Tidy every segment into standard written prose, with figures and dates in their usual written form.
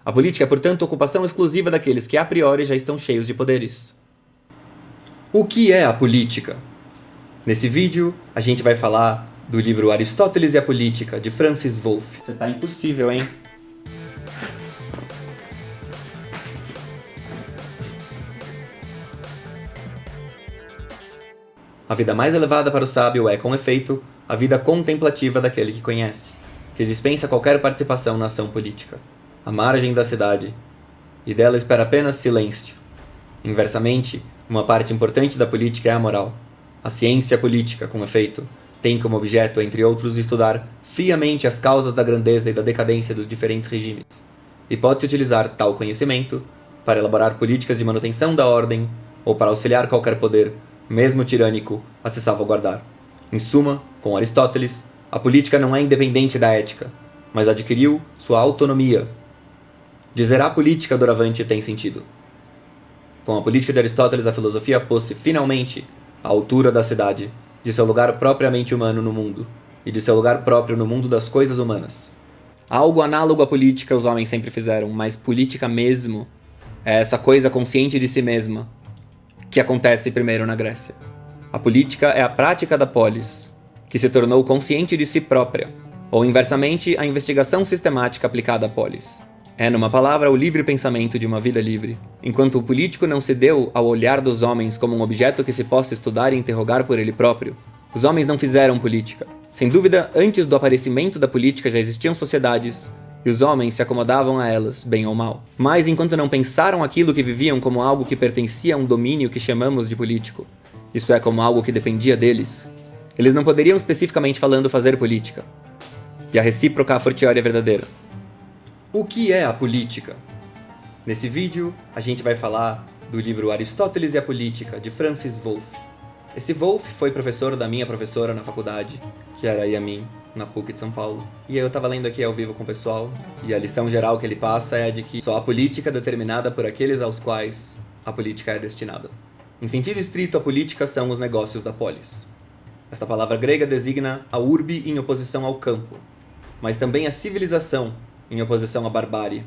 A política é, portanto, ocupação exclusiva daqueles que a priori já estão cheios de poderes. O que é a política? Nesse vídeo, a gente vai falar do livro Aristóteles e a Política, de Francis Wolff. Você tá impossível, hein? A vida mais elevada para o sábio é, com efeito, a vida contemplativa daquele que conhece, que dispensa qualquer participação na ação política, à margem da cidade, e dela espera apenas silêncio. Inversamente, uma parte importante da política é a moral. A ciência política, com efeito, tem como objeto, entre outros, estudar friamente as causas da grandeza e da decadência dos diferentes regimes, e pode-se utilizar tal conhecimento para elaborar políticas de manutenção da ordem ou para auxiliar qualquer poder, mesmo tirânico, a se salvaguardar. Em suma, com Aristóteles, a política não é independente da ética, mas adquiriu sua autonomia. Dizer a política doravante tem sentido. Com a política de Aristóteles, a filosofia pôs-se finalmente à altura da cidade, de seu lugar propriamente humano no mundo, e de seu lugar próprio no mundo das coisas humanas. Algo análogo à política os homens sempre fizeram, mas política mesmo é essa coisa consciente de si mesma, que acontece primeiro na Grécia. A política é a prática da polis, que se tornou consciente de si própria, ou inversamente, a investigação sistemática aplicada à polis. É, numa palavra, o livre pensamento de uma vida livre. Enquanto o político não se deu ao olhar dos homens como um objeto que se possa estudar e interrogar por ele próprio, os homens não fizeram política. Sem dúvida, antes do aparecimento da política já existiam sociedades, e os homens se acomodavam a elas, bem ou mal. Mas enquanto não pensaram aquilo que viviam como algo que pertencia a um domínio que chamamos de político, isso é, como algo que dependia deles, eles não poderiam especificamente falando fazer política. E a recíproca a fortiori é verdadeira. O que é a política? Nesse vídeo, a gente vai falar do livro Aristóteles e a Política, de Francis Wolff. Esse Wolff foi professor da minha professora na faculdade, que era a Yamin, na PUC de São Paulo. E eu tava lendo aqui ao vivo com o pessoal, e a lição geral que ele passa é de que só a política é determinada por aqueles aos quais a política é destinada. Em sentido estrito, a política são os negócios da polis. Esta palavra grega designa a urbe em oposição ao campo, mas também a civilização em oposição à barbárie.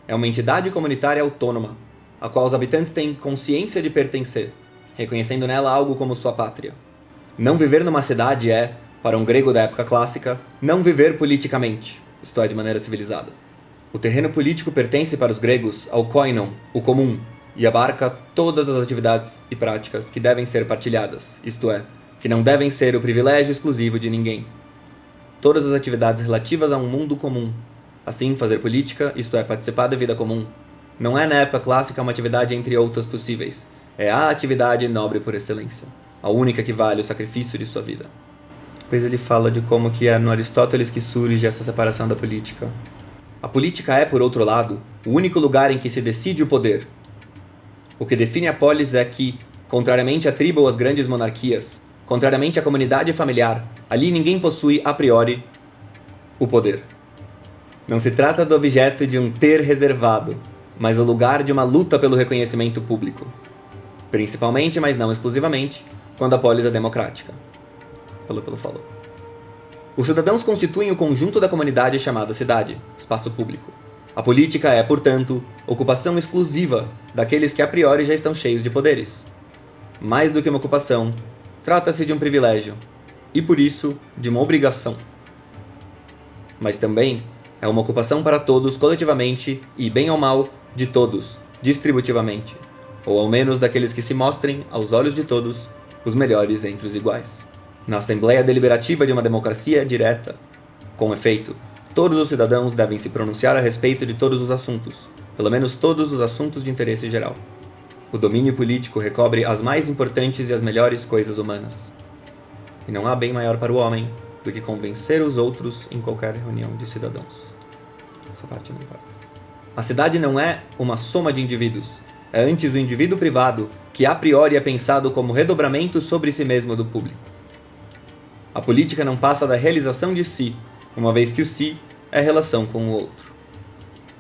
É uma entidade comunitária autônoma, a qual os habitantes têm consciência de pertencer, reconhecendo nela algo como sua pátria. Não viver numa cidade é, para um grego da época clássica, não viver politicamente, isto é, de maneira civilizada. O terreno político pertence para os gregos ao koinon, o comum, e abarca todas as atividades e práticas que devem ser partilhadas, isto é, que não devem ser o privilégio exclusivo de ninguém. Todas as atividades relativas a um mundo comum. Assim, fazer política, isto é, participar da vida comum, não é na época clássica uma atividade entre outras possíveis, é a atividade nobre por excelência, a única que vale o sacrifício de sua vida. Depois ele fala de como que é no Aristóteles que surge essa separação da política. A política é, por outro lado, o único lugar em que se decide o poder. O que define a polis é que, contrariamente à tribo ou às grandes monarquias, contrariamente à comunidade familiar, ali ninguém possui, a priori, o poder. Não se trata do objeto de um ter reservado, mas o lugar de uma luta pelo reconhecimento público. Principalmente, mas não exclusivamente, quando a polis é democrática. Falou. Os cidadãos constituem o conjunto da comunidade chamada cidade, espaço público. A política é, portanto, ocupação exclusiva daqueles que a priori já estão cheios de poderes. Mais do que uma ocupação, trata-se de um privilégio, e por isso, de uma obrigação. Mas também é uma ocupação para todos coletivamente e, bem ou mal, de todos, distributivamente, ou ao menos daqueles que se mostrem, aos olhos de todos, os melhores entre os iguais. Na Assembleia Deliberativa de uma democracia direta, com efeito, todos os cidadãos devem se pronunciar a respeito de todos os assuntos, pelo menos todos os assuntos de interesse geral. O domínio político recobre as mais importantes e as melhores coisas humanas. E não há bem maior para o homem do que convencer os outros em qualquer reunião de cidadãos. Essa parte não importa. A cidade não é uma soma de indivíduos. É antes o indivíduo privado, que a priori é pensado como redobramento sobre si mesmo do público. A política não passa da realização de si, uma vez que o si é relação com o outro.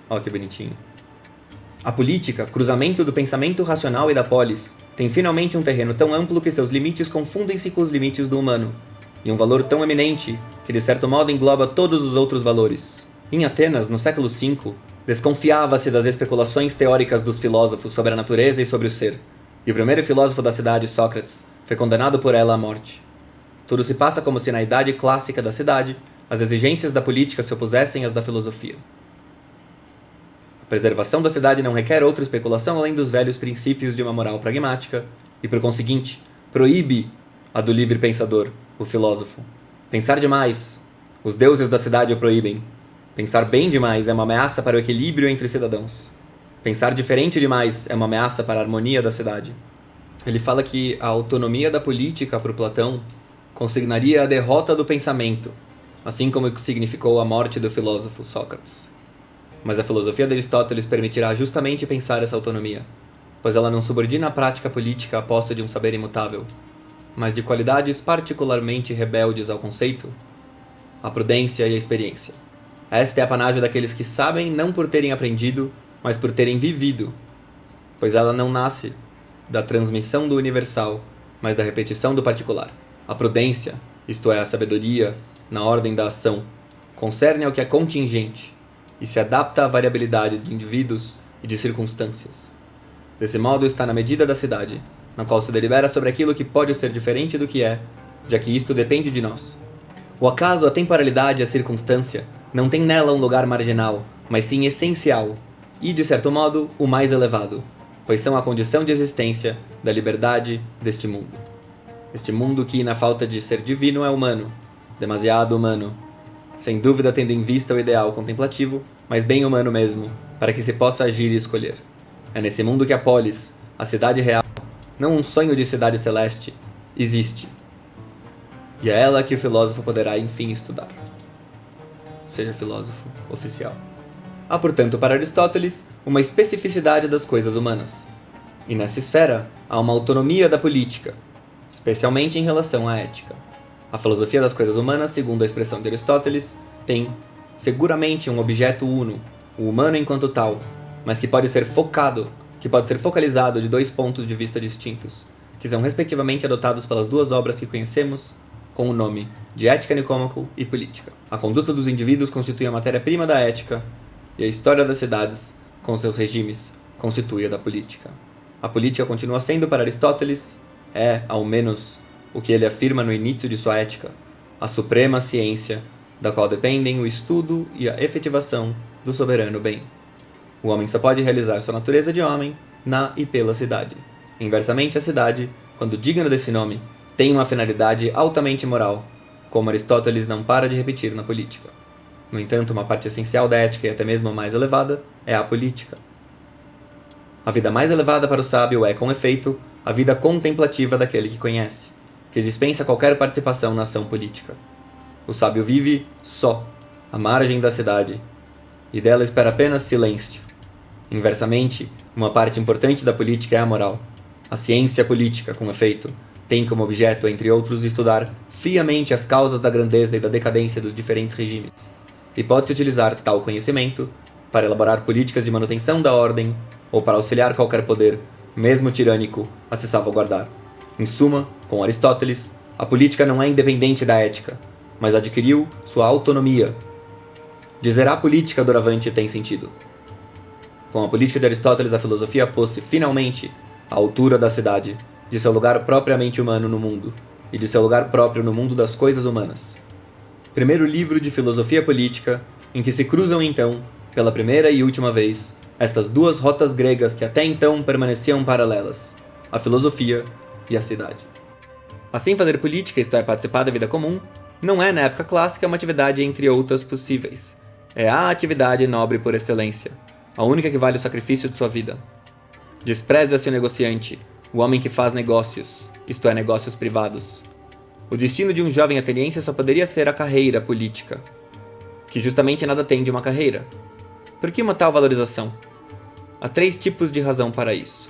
Olha que bonitinho. A política, cruzamento do pensamento racional e da polis, tem finalmente um terreno tão amplo que seus limites confundem-se com os limites do humano, e um valor tão eminente que de certo modo engloba todos os outros valores. Em Atenas, no século V, Desconfiava-se das especulações teóricas dos filósofos sobre a natureza e sobre o ser, e o primeiro filósofo da cidade, Sócrates, foi condenado por ela à morte. Tudo se passa como se na idade clássica da cidade as exigências da política se opusessem às da filosofia. A preservação da cidade não requer outra especulação além dos velhos princípios de uma moral pragmática e, por conseguinte, proíbe a do livre pensador, o filósofo. Pensar demais, os deuses da cidade o proíbem. Pensar bem demais é uma ameaça para o equilíbrio entre cidadãos. Pensar diferente demais é uma ameaça para a harmonia da cidade. Ele fala que a autonomia da política para o Platão consignaria a derrota do pensamento, assim como significou a morte do filósofo Sócrates. Mas a filosofia de Aristóteles permitirá justamente pensar essa autonomia, pois ela não subordina a prática política à posse de um saber imutável, mas de qualidades particularmente rebeldes ao conceito, a prudência e a experiência. Esta é a apanágio daqueles que sabem não por terem aprendido, mas por terem vivido, pois ela não nasce da transmissão do universal, mas da repetição do particular. A prudência, isto é, a sabedoria, na ordem da ação, concerne ao que é contingente e se adapta à variabilidade de indivíduos e de circunstâncias. Desse modo está na medida da cidade, na qual se delibera sobre aquilo que pode ser diferente do que é, já que isto depende de nós. O acaso, a temporalidade e a circunstância não tem nela um lugar marginal, mas sim essencial, e, de certo modo, o mais elevado, pois são a condição de existência da liberdade deste mundo. Este mundo que, na falta de ser divino, é humano, demasiado humano, sem dúvida tendo em vista o ideal contemplativo, mas bem humano mesmo, para que se possa agir e escolher. É nesse mundo que a polis, a cidade real, não um sonho de cidade celeste, existe. E é ela que o filósofo poderá enfim estudar. Seja filósofo oficial. Há, portanto, para Aristóteles, uma especificidade das coisas humanas. E nessa esfera, há uma autonomia da política, especialmente em relação à ética. A filosofia das coisas humanas, segundo a expressão de Aristóteles, tem seguramente um objeto uno, o humano enquanto tal, mas que pode ser focalizado de dois pontos de vista distintos, que são respectivamente adotados pelas duas obras que conhecemos com o nome de Ética Nicômaco e Política. A conduta dos indivíduos constitui a matéria-prima da ética, e a história das cidades, com seus regimes, constitui a da política. A política continua sendo para Aristóteles, ao menos, o que ele afirma no início de sua ética, a suprema ciência, da qual dependem o estudo e a efetivação do soberano bem. O homem só pode realizar sua natureza de homem na e pela cidade. Inversamente, a cidade, quando digna desse nome, tem uma finalidade altamente moral, como Aristóteles não para de repetir na política. No entanto, uma parte essencial da ética e até mesmo a mais elevada é a política. A vida mais elevada para o sábio é, com efeito, a vida contemplativa daquele que conhece, que dispensa qualquer participação na ação política. O sábio vive só, à margem da cidade, e dela espera apenas silêncio. Inversamente, uma parte importante da política é a moral. A ciência política, com efeito, tem como objeto, entre outros, estudar friamente as causas da grandeza e da decadência dos diferentes regimes, e pode-se utilizar tal conhecimento para elaborar políticas de manutenção da ordem ou para auxiliar qualquer poder, mesmo tirânico, a se salvaguardar. Em suma, com Aristóteles, a política não é independente da ética, mas adquiriu sua autonomia. Dizer a política doravante tem sentido. Com a política de Aristóteles, a filosofia pôs-se finalmente à altura da cidade, de seu lugar propriamente humano no mundo, e de seu lugar próprio no mundo das coisas humanas. Primeiro livro de filosofia política, em que se cruzam então, pela primeira e última vez, estas duas rotas gregas que até então permaneciam paralelas, a filosofia e a cidade. Assim, fazer política, isto é, participar da vida comum, não é, na época clássica, uma atividade entre outras possíveis. É a atividade nobre por excelência, a única que vale o sacrifício de sua vida. Despreza-se o negociante, o homem que faz negócios, isto é, negócios privados. O destino de um jovem ateniense só poderia ser a carreira política, que justamente nada tem de uma carreira. Por que uma tal valorização? Há 3 tipos de razão para isso.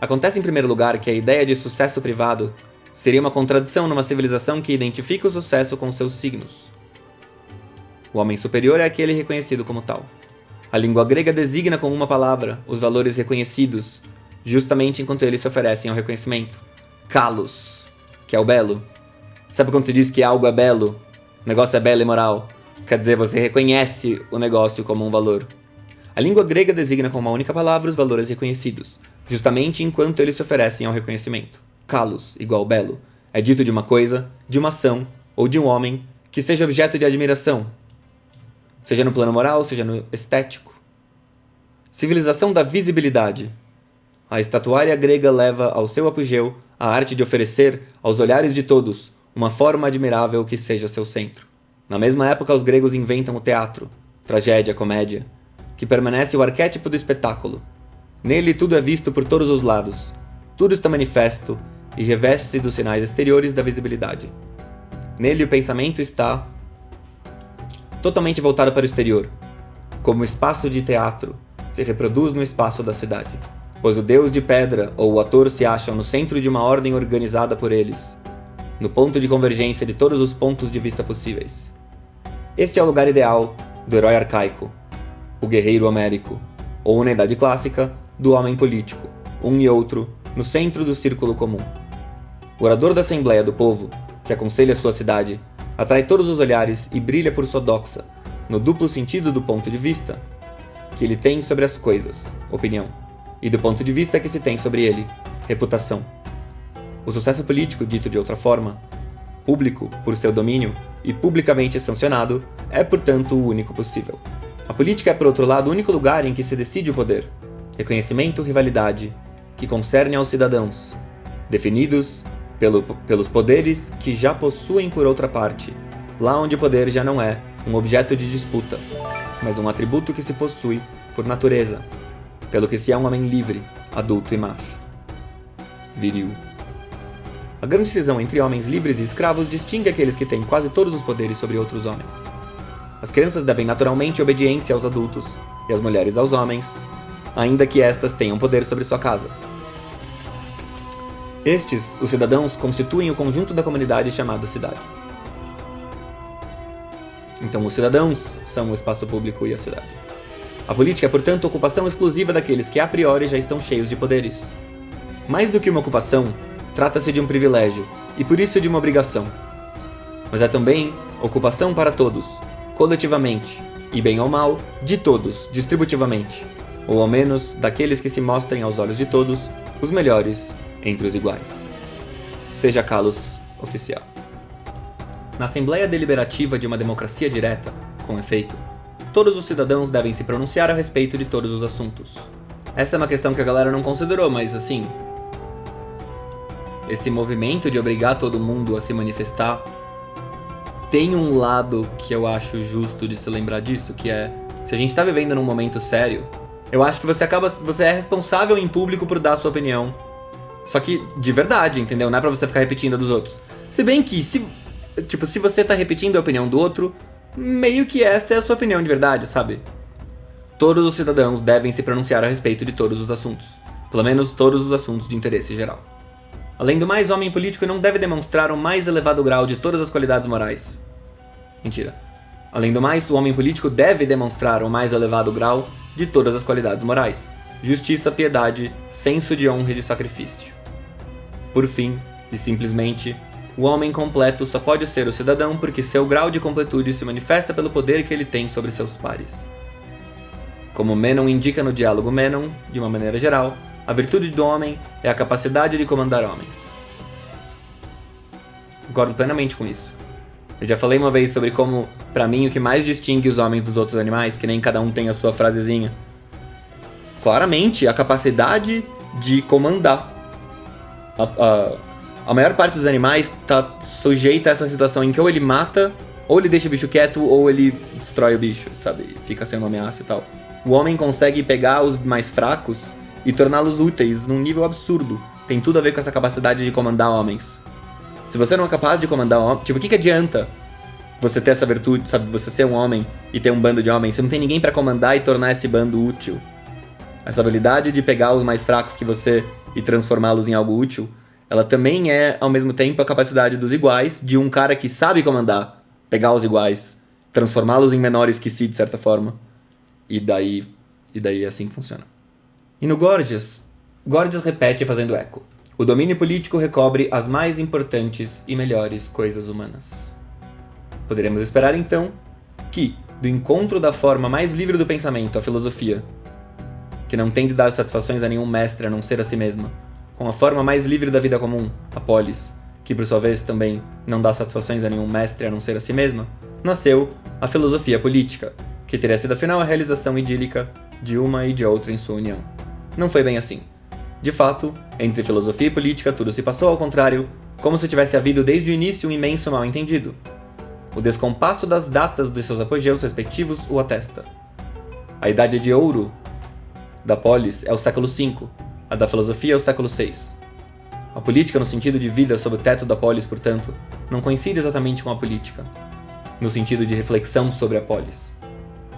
Acontece em primeiro lugar que a ideia de sucesso privado seria uma contradição numa civilização que identifica o sucesso com seus signos. O homem superior é aquele reconhecido como tal. A língua grega designa com uma palavra os valores reconhecidos, justamente enquanto eles se oferecem ao reconhecimento. Kalos, que é o belo. Sabe quando se diz que algo é belo? O negócio é belo e moral. Quer dizer, você reconhece o negócio como um valor. A língua grega designa com uma única palavra os valores reconhecidos, justamente enquanto eles se oferecem ao reconhecimento. Kalos, igual belo, é dito de uma coisa, de uma ação ou de um homem que seja objeto de admiração, seja no plano moral, seja no estético. Civilização da visibilidade. A estatuária grega leva ao seu apogeu a arte de oferecer, aos olhares de todos, uma forma admirável que seja seu centro. Na mesma época, os gregos inventam o teatro, tragédia, comédia, que permanece o arquétipo do espetáculo. Nele tudo é visto por todos os lados, tudo está manifesto e reveste-se dos sinais exteriores da visibilidade. Nele o pensamento está totalmente voltado para o exterior, como o espaço de teatro se reproduz no espaço da cidade, pois o deus de pedra ou o ator se acham no centro de uma ordem organizada por eles, no ponto de convergência de todos os pontos de vista possíveis. Este é o lugar ideal do herói arcaico, o guerreiro homérico, ou na Idade Clássica, do homem político, um e outro, no centro do círculo comum. O orador da Assembleia do Povo, que aconselha sua cidade, atrai todos os olhares e brilha por sua doxa, no duplo sentido do ponto de vista que ele tem sobre as coisas, opinião, e do ponto de vista que se tem sobre ele, reputação. O sucesso político, dito de outra forma, público por seu domínio e publicamente sancionado, é, portanto, o único possível. A política é, por outro lado, o único lugar em que se decide o poder, reconhecimento, rivalidade, que concerne aos cidadãos, definidos pelos poderes que já possuem por outra parte, lá onde o poder já não é um objeto de disputa, mas um atributo que se possui por natureza, pelo que se é um homem livre, adulto e macho. Viril. A grande cisão entre homens livres e escravos distingue aqueles que têm quase todos os poderes sobre outros homens. As crianças devem naturalmente obediência aos adultos, e as mulheres aos homens, ainda que estas tenham poder sobre sua casa. Estes, os cidadãos, constituem o conjunto da comunidade chamada cidade. Então os cidadãos são o espaço público e a cidade. A política é, portanto, ocupação exclusiva daqueles que a priori já estão cheios de poderes. Mais do que uma ocupação, trata-se de um privilégio, e por isso de uma obrigação. Mas é também ocupação para todos, coletivamente, e bem ou mal, de todos, distributivamente, ou ao menos daqueles que se mostrem aos olhos de todos os melhores entre os iguais. Seja Kalos oficial. Na Assembleia Deliberativa de uma democracia direta, com efeito, todos os cidadãos devem se pronunciar a respeito de todos os assuntos. Essa é uma questão que a galera não considerou, mas assim, esse movimento de obrigar todo mundo a se manifestar tem um lado que eu acho justo de se lembrar disso, que é, se a gente tá vivendo num momento sério, eu acho que você é responsável em público por dar a sua opinião. Só que de verdade, entendeu? Não é pra você ficar repetindo a dos outros. Se bem que, se você tá repetindo a opinião do outro, meio que essa é a sua opinião de verdade, sabe? Todos os cidadãos devem se pronunciar a respeito de todos os assuntos. Pelo menos todos os assuntos de interesse geral. Além do mais, o homem político não deve demonstrar o mais elevado grau de todas as qualidades morais. Mentira. Além do mais, o homem político deve demonstrar o mais elevado grau de todas as qualidades morais. Justiça, piedade, senso de honra e de sacrifício. Por fim, e simplesmente, o homem completo só pode ser o cidadão porque seu grau de completude se manifesta pelo poder que ele tem sobre seus pares. Como Menon indica no diálogo Menon, de uma maneira geral, a virtude do homem é a capacidade de comandar homens. Concordo plenamente com isso. Eu já falei uma vez sobre como, pra mim, o que mais distingue os homens dos outros animais, que nem cada um tem a sua frasezinha, claramente a capacidade de comandar. A maior parte dos animais tá sujeita a essa situação em que ou ele mata, ou ele deixa o bicho quieto, ou ele destrói o bicho, sabe? Fica sendo uma ameaça e tal. O homem consegue pegar os mais fracos e torná-los úteis num nível absurdo. Tem tudo a ver com essa capacidade de comandar homens. Se você não é capaz de comandar homens, tipo, o que adianta você ter essa virtude, sabe? Você ser um homem e ter um bando de homens, você não tem ninguém pra comandar e tornar esse bando útil. Essa habilidade de pegar os mais fracos que você e transformá-los em algo útil, ela também é, ao mesmo tempo, a capacidade dos iguais, de um cara que sabe comandar, pegar os iguais, transformá-los em menores que si, de certa forma. E daí é assim que funciona. E no Gorgias repete fazendo eco. O domínio político recobre as mais importantes e melhores coisas humanas. Poderemos esperar, então, que, do encontro da forma mais livre do pensamento, a filosofia, que não tem de dar satisfações a nenhum mestre a não ser a si mesma, com a forma mais livre da vida comum, a polis, que por sua vez também não dá satisfações a nenhum mestre a não ser a si mesma, nasceu a filosofia política, que teria sido afinal a realização idílica de uma e de outra em sua união. Não foi bem assim. De fato, entre filosofia e política tudo se passou ao contrário, como se tivesse havido desde o início um imenso mal-entendido. O descompasso das datas de seus apogeus respectivos o atesta. A idade de ouro da polis é o século V, a da filosofia é o século VI. A política no sentido de vida sob o teto da polis, portanto, não coincide exatamente com a política, no sentido de reflexão sobre a polis.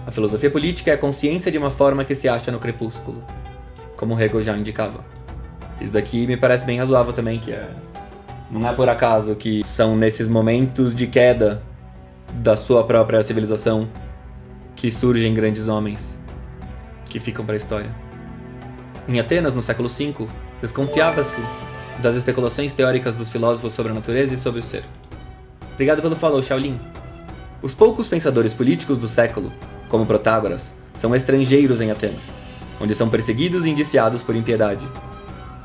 A filosofia política é a consciência de uma forma que se acha no crepúsculo, como Hegel já indicava. Isso daqui me parece bem razoável também, não é por acaso que são nesses momentos de queda da sua própria civilização que surgem grandes homens que ficam para a história. Em Atenas, no século V, desconfiava-se das especulações teóricas dos filósofos sobre a natureza e sobre o ser. Obrigado pelo follow, Shaolin. Os poucos pensadores políticos do século, como Protágoras, são estrangeiros em Atenas, onde são perseguidos e indiciados por impiedade.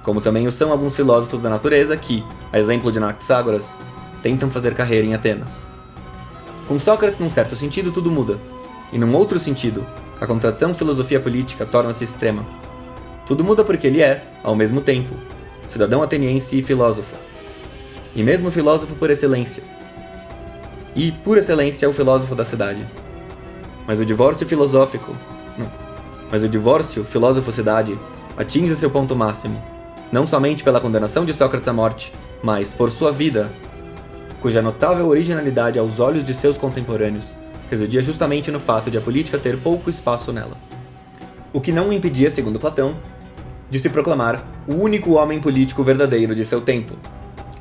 Como também o são alguns filósofos da natureza que, a exemplo de Anaxágoras, tentam fazer carreira em Atenas. Com Sócrates, num certo sentido, tudo muda, e num outro sentido, a contradição filosofia-política torna-se extrema. Tudo muda porque ele é, ao mesmo tempo, cidadão ateniense e filósofo. E mesmo filósofo por excelência. E, por excelência, é o filósofo da cidade. Mas o divórcio filósofo-cidade atinge seu ponto máximo, não somente pela condenação de Sócrates à morte, mas por sua vida, cuja notável originalidade aos olhos de seus contemporâneos residia justamente no fato de a política ter pouco espaço nela. O que não o impedia, segundo Platão, de se proclamar o único homem político verdadeiro de seu tempo,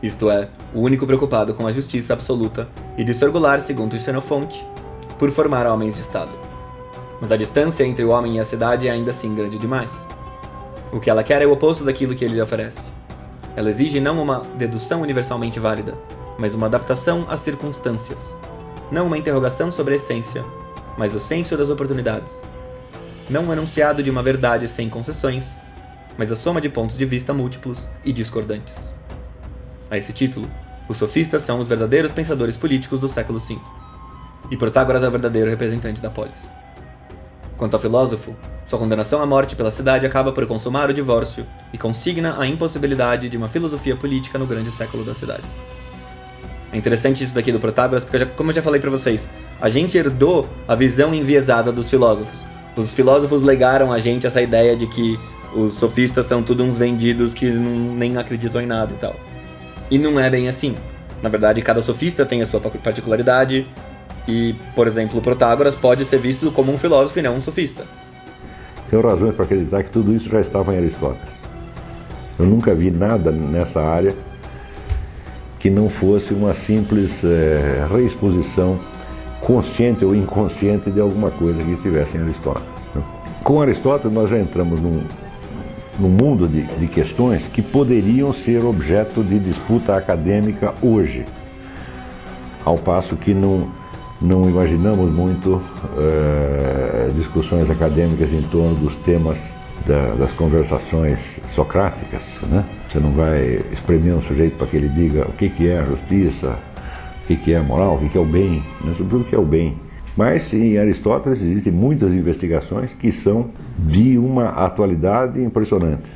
isto é, o único preocupado com a justiça absoluta e de se orgulhar, segundo Xenofonte, por formar homens de Estado. Mas a distância entre o homem e a cidade é ainda assim grande demais. O que ela quer é o oposto daquilo que ele lhe oferece. Ela exige não uma dedução universalmente válida, mas uma adaptação às circunstâncias. Não uma interrogação sobre a essência, mas o senso das oportunidades. Não um enunciado de uma verdade sem concessões, mas a soma de pontos de vista múltiplos e discordantes. A esse título, os sofistas são os verdadeiros pensadores políticos do século V, e Protágoras é o verdadeiro representante da polis. Quanto ao filósofo, sua condenação à morte pela cidade acaba por consumar o divórcio e consigna a impossibilidade de uma filosofia política no grande século da cidade. É interessante isso daqui do Protágoras, porque, como eu já falei pra vocês, a gente herdou a visão enviesada dos filósofos. Os filósofos legaram a gente essa ideia de que os sofistas são tudo uns vendidos que nem acreditam em nada e tal. E não é bem assim. Na verdade, cada sofista tem a sua particularidade e, por exemplo, o Protágoras pode ser visto como um filósofo e não um sofista. Tenho razões para acreditar que tudo isso já estava em Aristóteles. Eu nunca vi nada nessa área que não fosse uma simples reexposição consciente ou inconsciente de alguma coisa que estivesse em Aristóteles. Com Aristóteles nós já entramos num mundo de questões que poderiam ser objeto de disputa acadêmica hoje, ao passo que não imaginamos muito discussões acadêmicas em torno dos temas das conversações socráticas, né? Você não vai espremer um sujeito para que ele diga o que é a justiça, o que é a moral, o que é o bem, né? Sobre o que é o bem. Mas em Aristóteles existem muitas investigações que são de uma atualidade impressionante.